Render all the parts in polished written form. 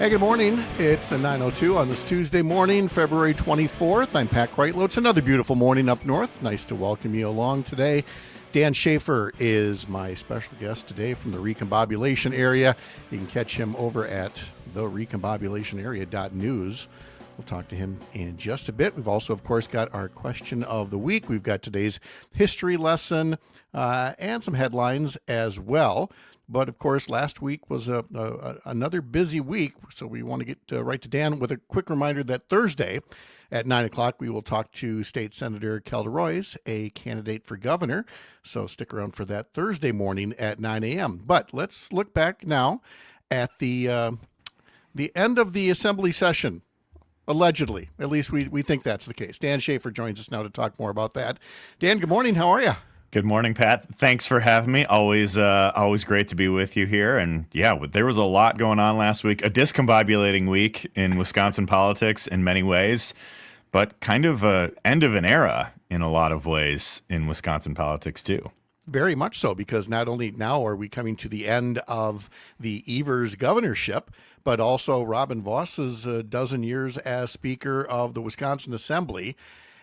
Hey, good morning. It's a 9:02 on this Tuesday morning, February 24th. I'm Pat Kreitlow. It's another beautiful morning up north. Nice to welcome you along today. Dan Shafer is my special guest today from the recombobulation area. You can catch him over at therecombobulationarea.news. We'll talk to him in just a bit. We've also, of course, got our question of the week. We've got today's history lesson and some headlines as well. But, of course, last week was another busy week, so we want to get right to Dan with a quick reminder that Thursday at 9 o'clock we will talk to State Senator Calderoyes, a candidate for governor. So stick around for that Thursday morning at 9 a.m. But let's look back now at the end of the Assembly session. Allegedly. At least we think that's the case. Dan Shafer joins us now to talk more about that. Dan, good morning. How are you? Good morning, Pat. Thanks for having me. Always great to be with you here. And yeah, there was a lot going on last week, a discombobulating week in Wisconsin politics in many ways, but kind of a end of an era in a lot of ways in Wisconsin politics too. Very much so, because not only now are we coming to the end of the Evers governorship, but also Robin Voss's dozen years as Speaker of the Wisconsin Assembly.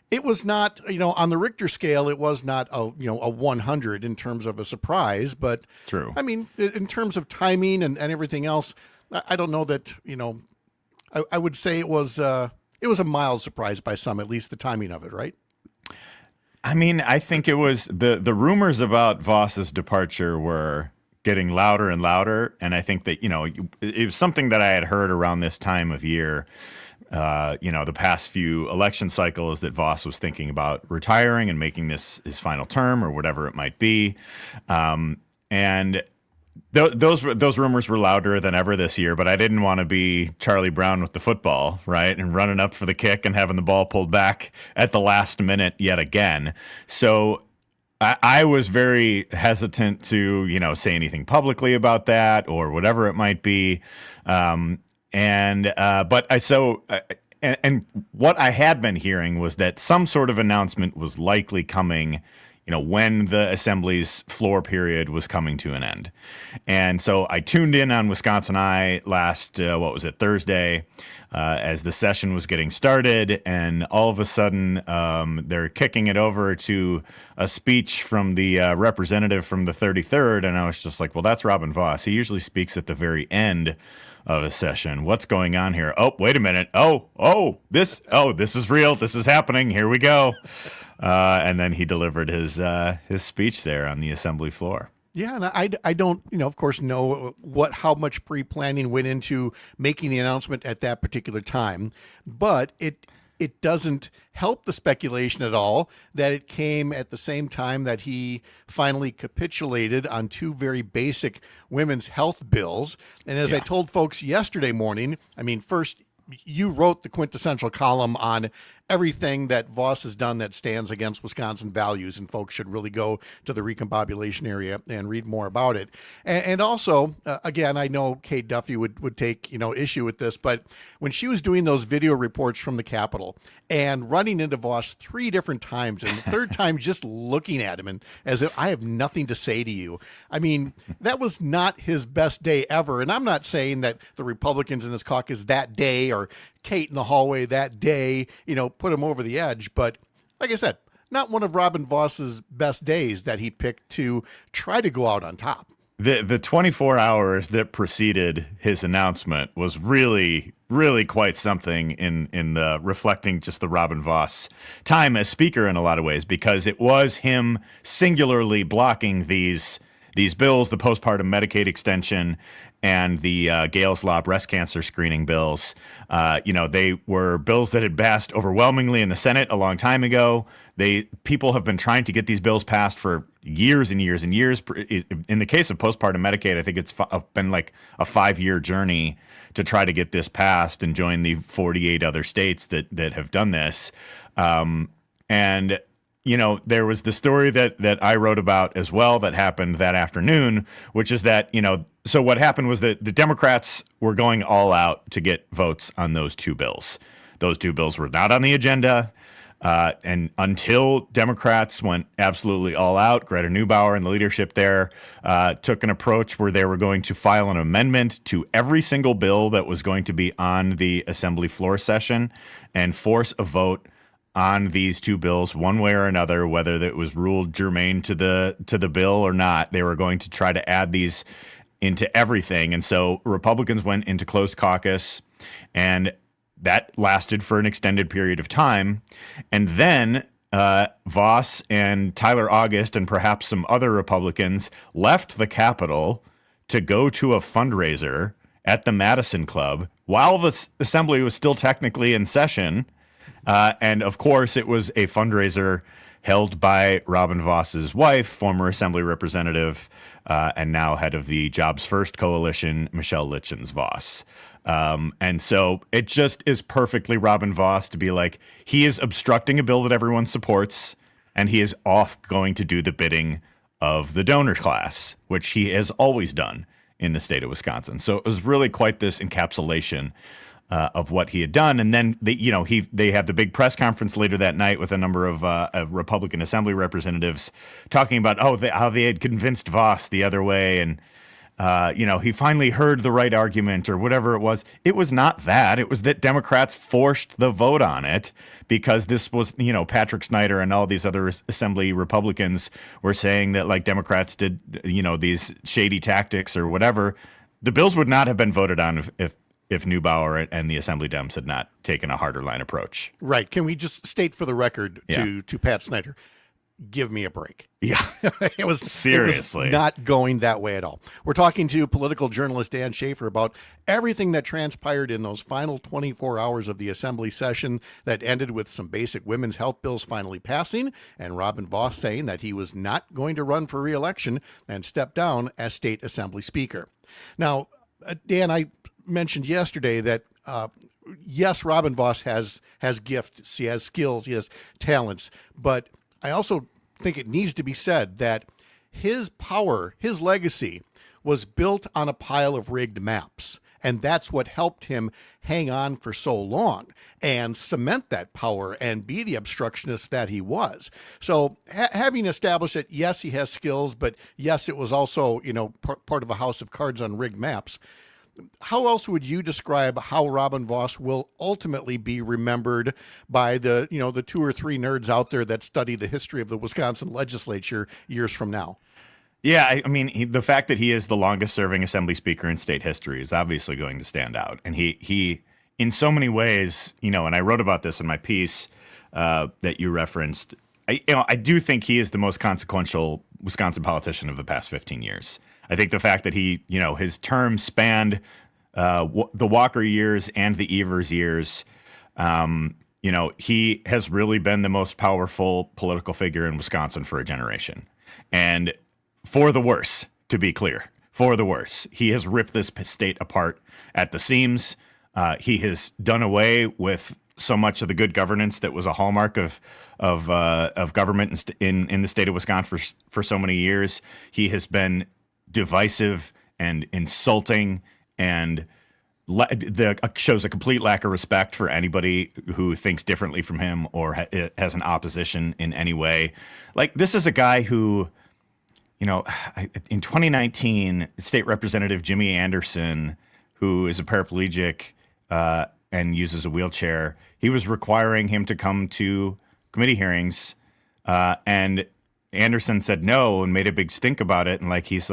It was not, on the Richter scale, it was not a 100 in terms of a surprise, but true. I mean, in terms of timing and everything else, I don't know that, I would say it was a mild surprise by some, at least the timing of it, right? I mean, I think it was the rumors about Voss's departure were getting louder and louder. And I think that, it was something that I had heard around this time of year. The past few election cycles that Voss was thinking about retiring and making this his final term or whatever it might be. And those rumors were louder than ever this year, but I didn't want to be Charlie Brown with the football, right? And running up for the kick and having the ball pulled back at the last minute yet again. So I was very hesitant to, say anything publicly about that or whatever it might be. And what I had been hearing was that some sort of announcement was likely coming, when the Assembly's floor period was coming to an end. And so I tuned in on Wisconsin Eye last, Thursday, as the session was getting started. And all of a sudden, they're kicking it over to a speech from the representative from the 33rd. And I was just like, well, that's Robin Voss. He usually speaks at the very end of a session. What's going on here? Oh, wait a minute. This is real. This is happening. Here we go. And then he delivered his speech there on the Assembly floor. Yeah, and I don't, of course, know how much pre-planning went into making the announcement at that particular time, but it doesn't help the speculation at all that it came at the same time that he finally capitulated on two very basic women's health bills. And as I told folks yesterday morning, I mean, first, you wrote the quintessential column on everything that Voss has done that stands against Wisconsin values, and folks should really go to the recombobulation area and read more about it. And also, again, I know Kate Duffy would take issue with this, but when she was doing those video reports from the Capitol and running into Voss 3 different times, and the third time just looking at him and as if I have nothing to say to you, I mean, that was not his best day ever. And I'm not saying that the Republicans in this caucus that day or Kate in the hallway that day, put him over the edge. But like I said, not one of Robin Voss's best days that he picked to try to go out on top. The 24 hours that preceded his announcement was really, really quite something in the reflecting just the Robin Voss time as Speaker in a lot of ways, because it was him singularly blocking these bills, the postpartum Medicaid extension and the Gales Law breast cancer screening bills. They were bills that had passed overwhelmingly in the Senate a long time ago. People have been trying to get these bills passed for years and years and years. In the case of postpartum Medicaid, I think it's been like a 5-year journey to try to get this passed and join the 48 other states that have done this. And there was the story that I wrote about as well that happened that afternoon, which is that, so what happened was that the Democrats were going all out to get votes on those two bills. Those two bills were not on the agenda. And until Democrats went absolutely all out, Greta Neubauer and the leadership there took an approach where they were going to file an amendment to every single bill that was going to be on the assembly floor session and force a vote on these two bills one way or another, whether it was ruled germane to the bill or not. They were going to try to add these into everything. And so Republicans went into closed caucus, and that lasted for an extended period of time. And then Voss and Tyler August and perhaps some other Republicans left the Capitol to go to a fundraiser at the Madison Club while the assembly was still technically in session. And of course, it was a fundraiser held by Robin Voss's wife, former Assembly Representative, and now head of the Jobs First Coalition, Michelle Lichtens Voss. And so it just is perfectly Robin Voss to be like, he is obstructing a bill that everyone supports, and he is off going to do the bidding of the donor class, which he has always done in the state of Wisconsin. So it was really quite this encapsulation of what he had done. And then they have the big press conference later that night with a number of Republican Assembly representatives talking about how they had convinced Voss the other way, and he finally heard the right argument or whatever it was. It was not that. It was that Democrats forced the vote on it because this was, Patrick Snyder and all these other Assembly Republicans were saying that like Democrats did, these shady tactics or whatever. The bills would not have been voted on if Neubauer and the Assembly Dems had not taken a harder line approach. Right. Can we just state for the record to Pat Snyder, give me a break. Yeah. It was seriously not going that way at all. We're talking to political journalist Dan Shafer about everything that transpired in those final 24 hours of the assembly session that ended with some basic women's health bills finally passing and Robin Voss saying that he was not going to run for re-election and step down as state assembly speaker. Now, Dan, I mentioned yesterday that yes, Robin Voss has gifts, he has skills, he has talents, but I also think it needs to be said that his power, his legacy was built on a pile of rigged maps. And that's what helped him hang on for so long and cement that power and be the obstructionist that he was. So having established that, yes, he has skills, but yes, it was also, part of a house of cards on rigged maps. How else would you describe how Robin Voss will ultimately be remembered by the 2 or 3 nerds out there that study the history of the Wisconsin legislature years from now? Yeah, I mean, the fact that he is the longest serving assembly speaker in state history is obviously going to stand out. And he in so many ways, and I wrote about this in my piece that you referenced, I do think he is the most consequential Wisconsin politician of the past 15 years. I think the fact that he, his term spanned the Walker years and the Evers years, he has really been the most powerful political figure in Wisconsin for a generation. And for the worse, to be clear, for the worse. He has ripped this state apart at the seams. He has done away with so much of the good governance that was a hallmark of government in the state of Wisconsin for so many years. He has been divisive and insulting and shows a complete lack of respect for anybody who thinks differently from him or has an opposition in any way. Like, this is a guy who, in 2019, State Representative Jimmy Anderson, who is a paraplegic and uses a wheelchair, he was requiring him to come to committee hearings, and Anderson said no and made a big stink about it. And he's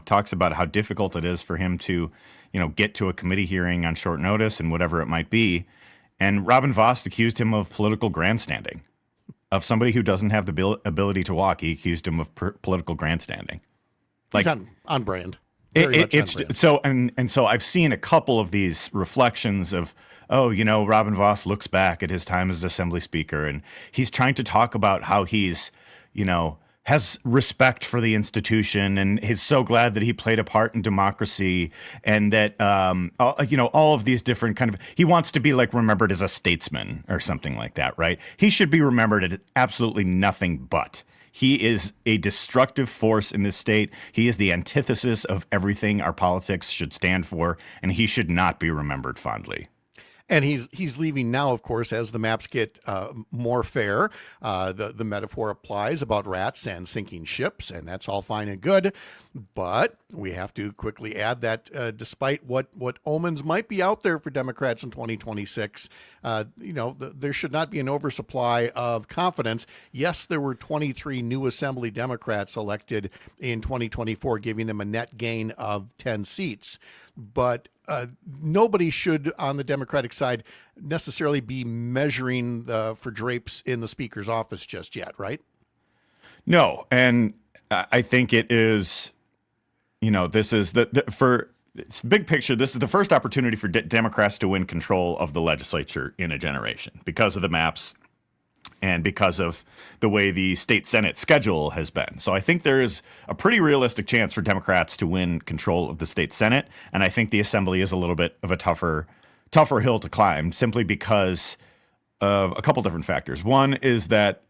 talks about how difficult it is for him to, get to a committee hearing on short notice and whatever it might be. And Robin Voss accused him of political grandstanding, of somebody who doesn't have the ability to walk. He accused him of political grandstanding. He's on brand. Very much on brand. So, and so I've seen a couple of these reflections of, Robin Voss looks back at his time as Assembly Speaker, and he's trying to talk about how he's, has respect for the institution and is so glad that he played a part in democracy, and that, all of these different he wants to be remembered as a statesman or something like that, right? He should be remembered as absolutely nothing but. He is a destructive force in this state. He is the antithesis of everything our politics should stand for, and he should not be remembered fondly. And he's leaving now, of course, as the maps get more fair. The metaphor applies about rats and sinking ships, and that's all fine and good. But we have to quickly add that despite what omens might be out there for Democrats in 2026, there should not be an oversupply of confidence. Yes, there were 23 new Assembly Democrats elected in 2024, giving them a net gain of 10 seats. But nobody should, on the Democratic side, necessarily be measuring for drapes in the speaker's office just yet, right? No, and I think it is, this is for it's big picture. This is the first opportunity for Democrats to win control of the legislature in a generation because of the maps and because of the way the state Senate schedule has been. So I think there is a pretty realistic chance for Democrats to win control of the state Senate. And I think the Assembly is a little bit of a tougher hill to climb, simply because of a couple different factors. One is that,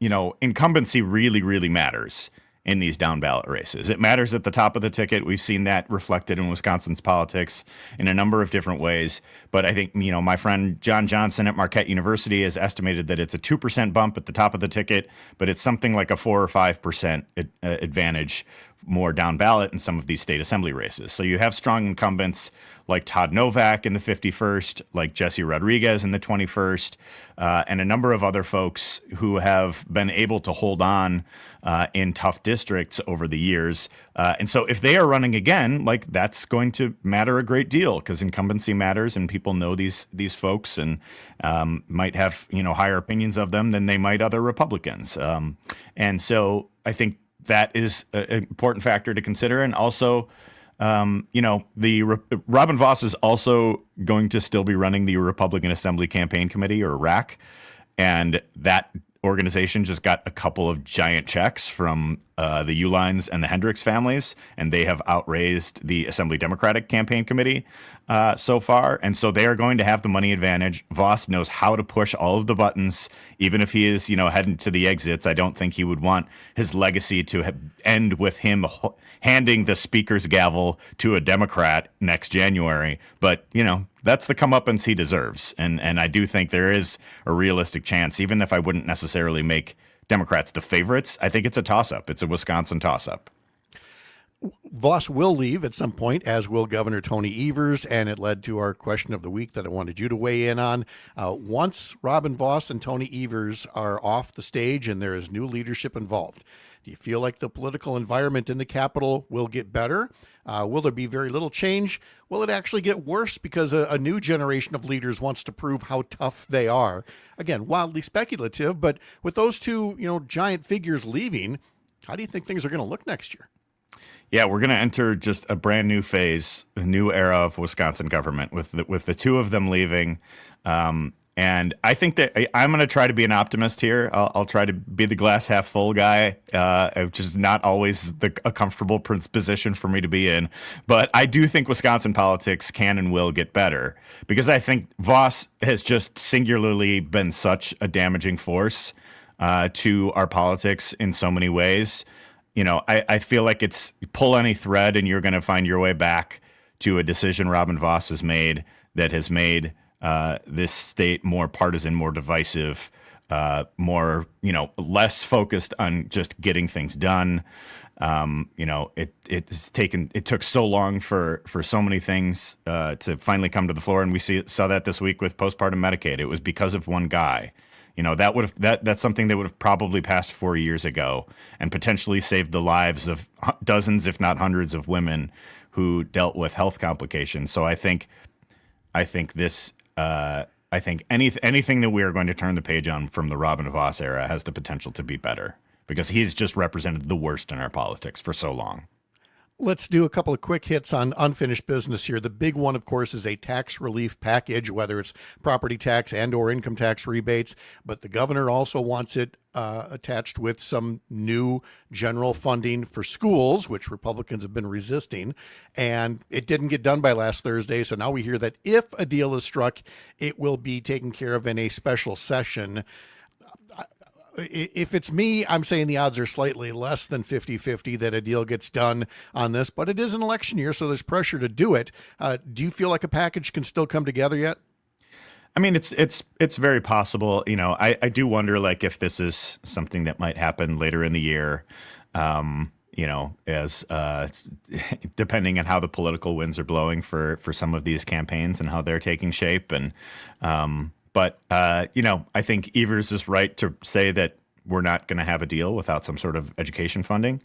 incumbency really, really matters in these down ballot races. It matters at the top of the ticket. We've seen that reflected in Wisconsin's politics in a number of different ways. But I think, my friend John Johnson at Marquette University has estimated that it's a 2% bump at the top of the ticket, but it's something like a 4 or 5% advantage more down ballot in some of these state assembly races. So you have strong incumbents like Todd Novak in the 51st, like Jesse Rodriguez in the 21st, and a number of other folks who have been able to hold on in tough districts over the years. And so if they are running again, that's going to matter a great deal, because incumbency matters and people know these folks and might have, higher opinions of them than they might other Republicans. And so I think that is an important factor to consider. And also, Robin Vos is also going to still be running the Republican Assembly Campaign Committee, or RAC. And that organization just got a couple of giant checks from the Uihleins and the Hendricks families, and they have outraised the Assembly Democratic Campaign Committee so far. And so they are going to have the money advantage. Vos knows how to push all of the buttons, even if he is, heading to the exits. I don't think he would want his legacy to end with him handing the speaker's gavel to a Democrat next January. But, that's the comeuppance he deserves. And I do think there is a realistic chance, even if I wouldn't necessarily make Democrats the favorites. I think it's a toss-up. It's a Wisconsin toss-up. Vos will leave at some point, as will Governor Tony Evers, and it led to our question of the week that I wanted you to weigh in on. Once Robin Vos and Tony Evers are off the stage and there is new leadership involved, do you feel like the political environment in the Capitol will get better? Will there be very little change? Will it actually get worse because a new generation of leaders wants to prove how tough they are? Again, wildly speculative, but with those two, giant figures leaving, how do you think things are going to look next year? Yeah, we're going to enter just a brand new phase, a new era of Wisconsin government with the two of them leaving. And I think that I'm going to try to be an optimist here. I'll try to be the glass half full guy, which is not always a comfortable position for me to be in. But I do think Wisconsin politics can and will get better, because I think Vos has just singularly been such a damaging force to our politics in so many ways. I feel like it's pull any thread and you're going to find your way back to a decision Robin Vos has made that has made this state more partisan, more divisive, more, less focused on just getting things done. It took so long for so many things to finally come to the floor. And we saw that this week with postpartum Medicaid. It was because of one guy. That's something that would have probably passed 4 years ago and potentially saved the lives of dozens, if not hundreds, of women who dealt with health complications. So I think anything that we are going to turn the page on from the Robin Vos era has the potential to be better, because he's just represented the worst in our politics for so long. Let's do a couple of quick hits on unfinished business here. The big one, of course, is a tax relief package, whether it's property tax and or income tax rebates. But the governor also wants it attached with some new general funding for schools, which Republicans have been resisting. And it didn't get done by last Thursday. So now we hear that if a deal is struck, it will be taken care of in a special session. If it's me, I'm saying the odds are slightly less than 50-50 that a deal gets done on this, but it is an election year, so there's pressure to do it. Do you feel like a package can still come together yet? I mean, it's very possible. I do wonder, like, if this is something that might happen later in the year. As depending on how the political winds are blowing for some of these campaigns and how they're taking shape. And but I think Evers is right to say that we're not going to have a deal without some sort of education funding.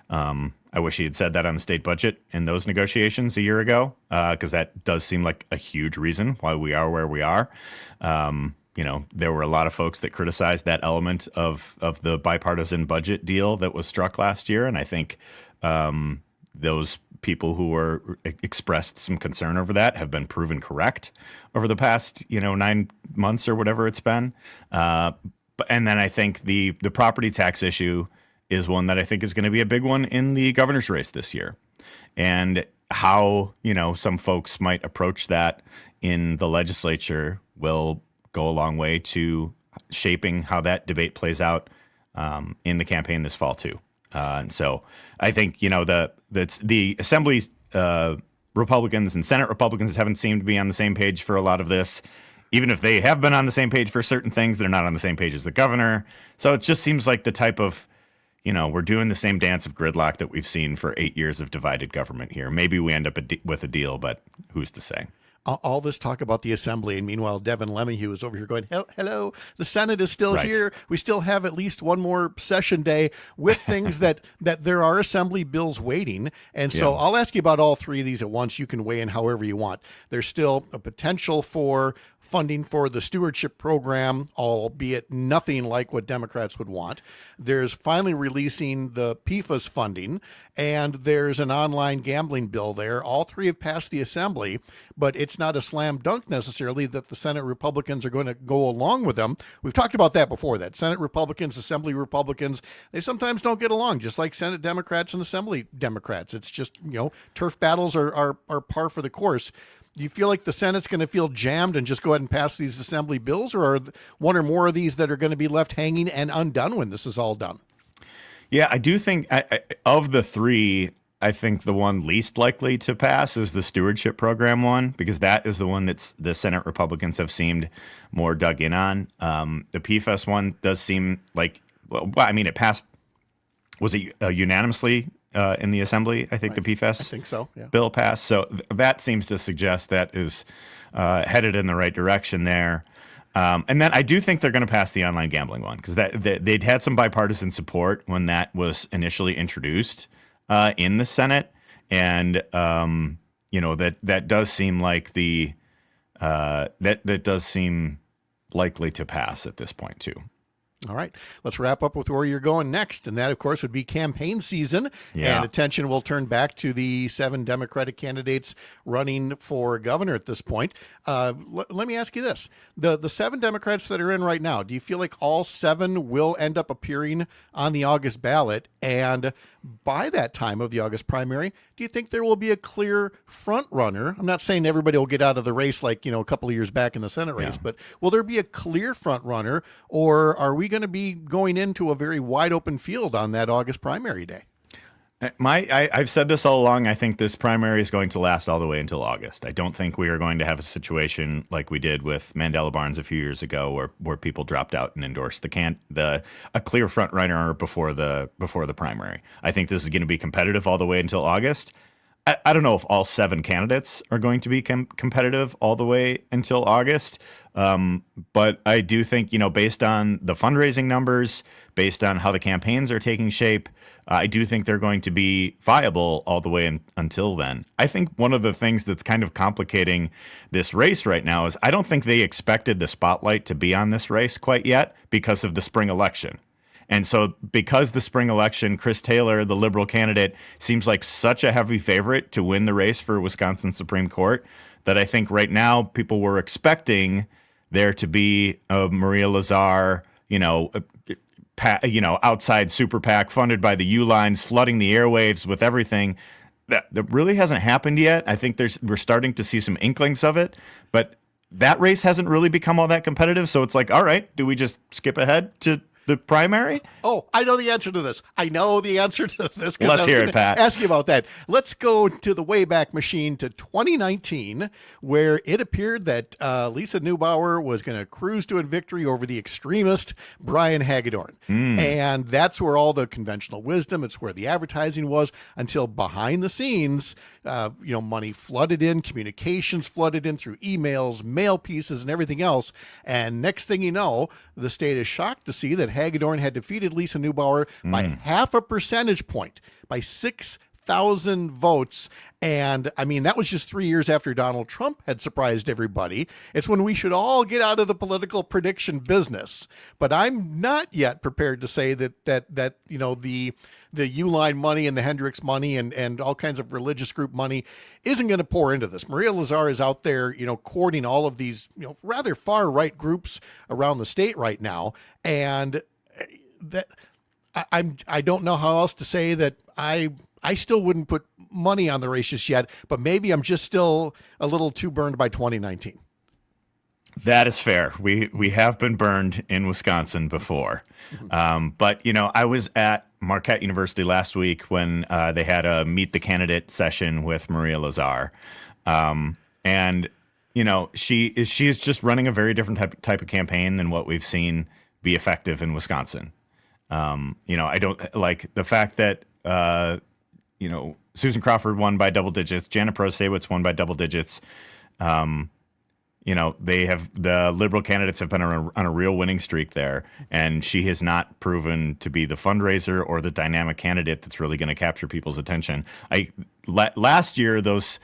I wish he had said that on the state budget in those negotiations a year ago, because that does seem like a huge reason why we are where we are. There were a lot of folks that criticized that element of the bipartisan budget deal that was struck last year. And I think those people who were expressed some concern over that have been proven correct over the past, 9 months or whatever it's been. And then I think the property tax issue is one that I think is going to be a big one in the governor's race this year. And how, some folks might approach that in the legislature will go a long way to shaping how that debate plays out in the campaign this fall too. And so I think, the Assembly Republicans and Senate Republicans haven't seemed to be on the same page for a lot of this. Even if they have been on the same page for certain things, they're not on the same page as the governor. So it just seems like the type of, we're doing the same dance of gridlock that we've seen for 8 years of divided government here. Maybe we end up with a deal, but who's to say? All this talk about the assembly, and meanwhile, Devin Lemahue is over here going, hello, the Senate is still Right. here. We still have at least one more session day with things that there are assembly bills waiting. And so Yeah. I'll ask you about all three of these at once. You can weigh in however you want. There's still a potential for funding for the stewardship program, albeit nothing like what Democrats would want. There's finally releasing the PFAS funding, and there's an online gambling bill there. All three have passed the assembly, but it's not a slam dunk necessarily that the Senate Republicans are going to go along with them. We've talked about that before, that Senate Republicans, Assembly Republicans, they sometimes don't get along, just like Senate Democrats and Assembly Democrats. It's just, turf battles are par for the course. Do you feel like the Senate's going to feel jammed and just go ahead and pass these assembly bills, or are one or more of these that are going to be left hanging and undone when this is all done? Yeah, I do think of the three, I think the one least likely to pass is the stewardship program one, because that is the one that's the Senate Republicans have seemed more dug in on. The PFAS one does seem like, it passed, was it unanimously in the Assembly? I think the PFAS I think so, yeah. bill passed. So that seems to suggest that is headed in the right direction there. And then I do think they're going to pass the online gambling one, because they'd had some bipartisan support when that was initially introduced in the Senate, and that does seem like that does seem likely to pass at this point too. All right, let's wrap up with where you're going next. And that, of course, would be campaign season. Yeah. And attention will turn back to the 7 Democratic candidates running for governor at this point. Let me ask you this. The 7 Democrats that are in right now, do you feel like all 7 will end up appearing on the August ballot? And by that time of the August primary, do you think there will be a clear front runner? I'm not saying everybody will get out of the race like, a couple of years back in the Senate race, but will there be a clear front runner, or are we going to be going into a very wide open field on that August primary day? I've said this all along. I think this primary is going to last all the way until August. I don't think we are going to have a situation like we did with Mandela Barnes a few years ago, where people dropped out and endorsed a clear front runner before the primary. I think this is going to be competitive all the way until August. I don't know if all 7 candidates are going to be competitive all the way until August. But I do think, based on the fundraising numbers, based on how the campaigns are taking shape, I do think they're going to be viable all the way until then. I think one of the things that's kind of complicating this race right now is I don't think they expected the spotlight to be on this race quite yet because of the spring election. And so because the spring election, Chris Taylor, the liberal candidate, seems like such a heavy favorite to win the race for Wisconsin Supreme Court, that I think right now people were expecting there to be a Maria Lazar, outside super PAC funded by the U-Lines, flooding the airwaves with everything. That really hasn't happened yet. I think we're starting to see some inklings of it, but that race hasn't really become all that competitive. So it's like, all right, do we just skip ahead to the primary? Oh, I know the answer to this. I know the answer to this. Let's hear it, Pat. Ask you about that. Let's go to the Wayback Machine to 2019, where it appeared that Lisa Neubauer was going to cruise to a victory over the extremist Brian Hagedorn. And that's where all the conventional wisdom, it's where the advertising was, until behind the scenes, money flooded in, communications flooded in through emails, mail pieces, and everything else. And next thing you know, the state is shocked to see that Hagedorn had defeated Lisa Neubauer by half a percentage point, by 6,000 votes. And I mean, that was just 3 years after Donald Trump had surprised everybody. It's when we should all get out of the political prediction business. But I'm not yet prepared to say that the Uline money and the Hendricks money and all kinds of religious group money isn't going to pour into this. Maria Lazar is out there, courting all of these, rather far right groups around the state right now. And that I don't know how else to say that I still wouldn't put money on the race just yet, but maybe I'm just still a little too burned by 2019. That is fair. We have been burned in Wisconsin before. But, I was at Marquette University last week when they had a meet the candidate session with Maria Lazar. And, she is just running a very different type of campaign than what we've seen be effective in Wisconsin. I don't like the fact that, Susan Crawford won by double digits. Janet Protasiewicz won by double digits. The liberal candidates have been on a real winning streak there, and she has not proven to be the fundraiser or the dynamic candidate that's really going to capture people's attention. Last year, those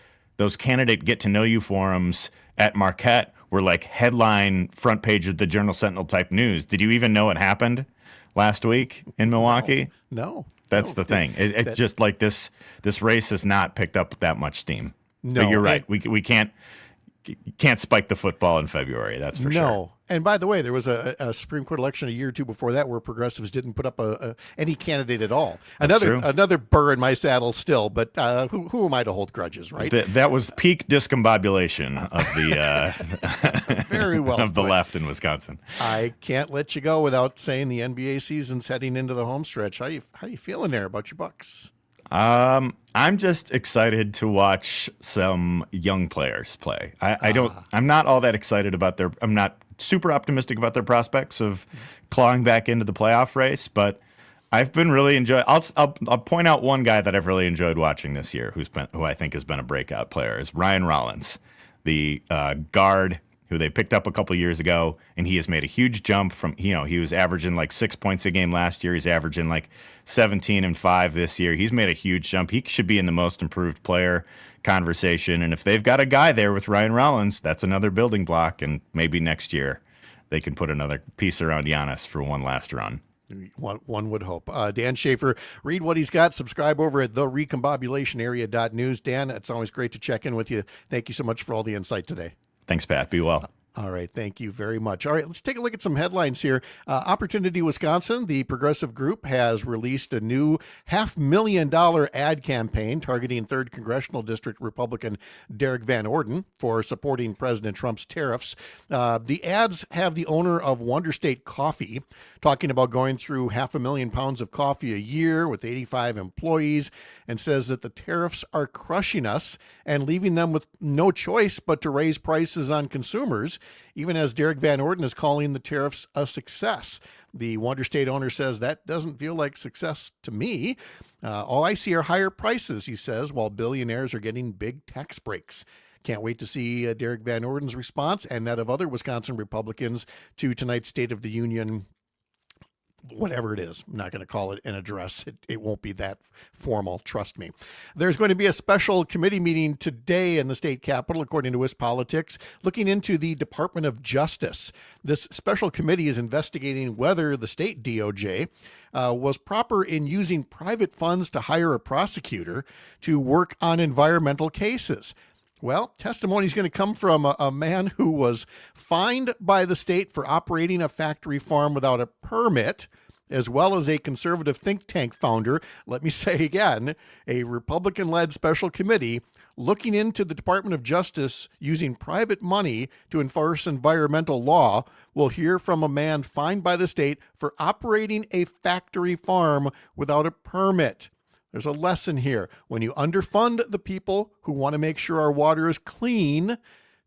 candidate get to know you forums at Marquette were like headline front page of the Journal Sentinel type news. Did you even know it happened last week in Milwaukee? No. That's the thing. It's just like this race has not picked up that much steam. No, but you're right. We can't spike the football in February. That's for sure. No. And by the way, there was a Supreme Court election a year or two before that where progressives didn't put up any candidate at all. Another burr in my saddle still, but who am I to hold grudges, right? That was peak discombobulation of the very well of the left in Wisconsin. I can't let you go without saying the NBA season's heading into the home stretch. How you feeling there about your Bucks? I'm just excited to watch some young players play. I'm not all that excited about I'm not super optimistic about their prospects of clawing back into the playoff race, but I've been really enjoying. I'll point out one guy that I've really enjoyed watching this year, who I think has been a breakout player, is Ryan Rollins, the guard who they picked up a couple years ago, and he has made a huge jump from, he was averaging like 6 points a game last year. He's averaging like 17 and 5 this year. He's made a huge jump. He should be in the most improved player conversation. And if they've got a guy there with Ryan Rollins, that's another building block. And maybe next year they can put another piece around Giannis for one last run. One would hope. Dan Shafer, read what he's got. Subscribe over at therecombobulationarea.news. Dan, it's always great to check in with you. Thank you so much for all the insight today. Thanks, Pat. Be well. All right. Thank you very much. All right. Let's take a look at some headlines here. Opportunity Wisconsin, the progressive group, has released a new $500,000 ad campaign targeting 3rd Congressional District Republican Derek Van Orden for supporting President Trump's tariffs. The ads have the owner of Wonder State Coffee talking about going through 500,000 pounds of coffee a year with 85 employees, and says that the tariffs are crushing us and leaving them with no choice but to raise prices on consumers, even as Derek Van Orden is calling the tariffs a success. The Wonder State owner says that doesn't feel like success to me. All I see are higher prices, he says, while billionaires are getting big tax breaks. Can't wait to see Derek Van Orden's response and that of other Wisconsin Republicans to tonight's State of the Union, whatever it is. I'm not going to call it an address. It won't be that formal, trust me. There's going to be a special committee meeting today in the state capitol, according to WisPolitics, looking into the Department of Justice. This special committee is investigating whether the state DOJ was proper in using private funds to hire a prosecutor to work on environmental cases. Well, testimony is going to come from a man who was fined by the state for operating a factory farm without a permit, as well as a conservative think tank founder. Let me say again, a Republican led special committee looking into the Department of Justice using private money to enforce environmental law. Will hear from a man fined by the state for operating a factory farm without a permit. There's a lesson here. When you underfund the people who want to make sure our water is clean,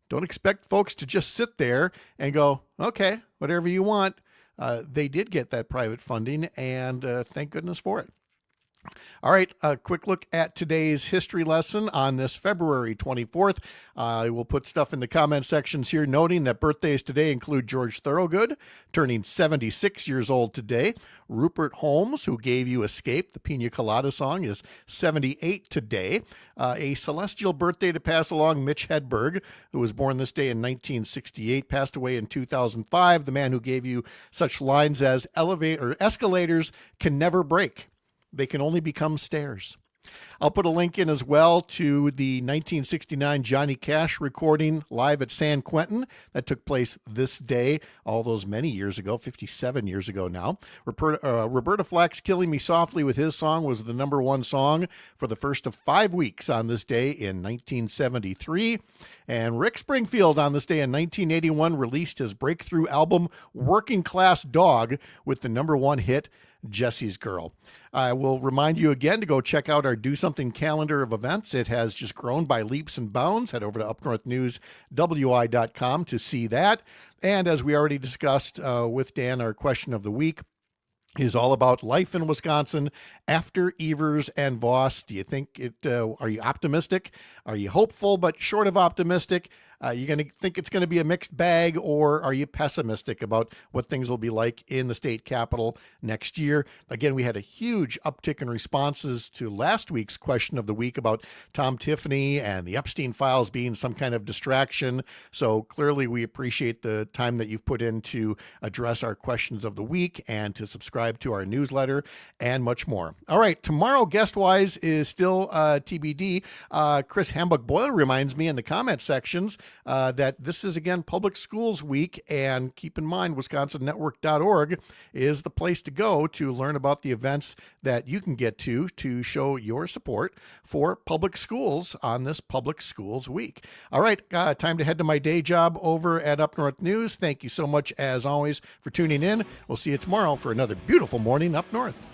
don't expect folks to just sit there and go, okay, whatever you want. They did get that private funding, and thank goodness for it. All right, a quick look at today's history lesson on this February 24th. I will put stuff in the comment sections here, noting that birthdays today include George Thorogood, turning 76 years old today. Rupert Holmes, who gave you Escape, the Pina Colada song, is 78 today. A celestial birthday to pass along, Mitch Hedberg, who was born this day in 1968, passed away in 2005. The man who gave you such lines as escalators can never break. They can only become stairs. I'll put a link in as well to the 1969 Johnny Cash recording live at San Quentin that took place this day, all those many years ago, 57 years ago now. Roberta Flack's Killing Me Softly with his song was the #1 song for the first of 5 weeks on this day in 1973. And Rick Springfield on this day in 1981 released his breakthrough album, Working Class Dog, with the #1 hit, Jesse's Girl. I will remind you again to go check out our Do Something calendar of events. It has just grown by leaps and bounds. Head over to upnorthnewswi.com to see that. And as we already discussed with Dan, our question of the week is all about life in Wisconsin after Evers and Voss. Do you think are you optimistic? Are you hopeful but short of optimistic? You going to think it's going to be a mixed bag, or are you pessimistic about what things will be like in the state capitol next year? Again, we had a huge uptick in responses to last week's question of the week about Tom Tiffany and the Epstein files being some kind of distraction. So clearly we appreciate the time that you've put in to address our questions of the week and to subscribe to our newsletter and much more. All right, tomorrow guest-wise is still TBD. Chris Hambuck-Boyle reminds me in the comment sections that this is, again, Public Schools Week, and keep in mind, wisconsonnetwork.org is the place to go to learn about the events that you can get to show your support for public schools on this Public Schools Week. All right, time to head to my day job over at Up North News. Thank you so much, as always, for tuning in. We'll see you tomorrow for another beautiful morning up north.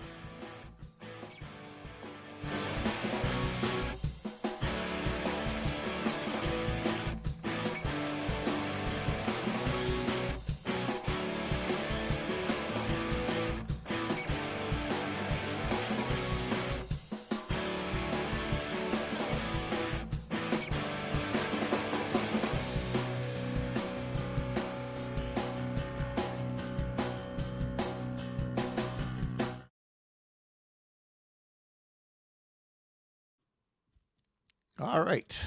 All right,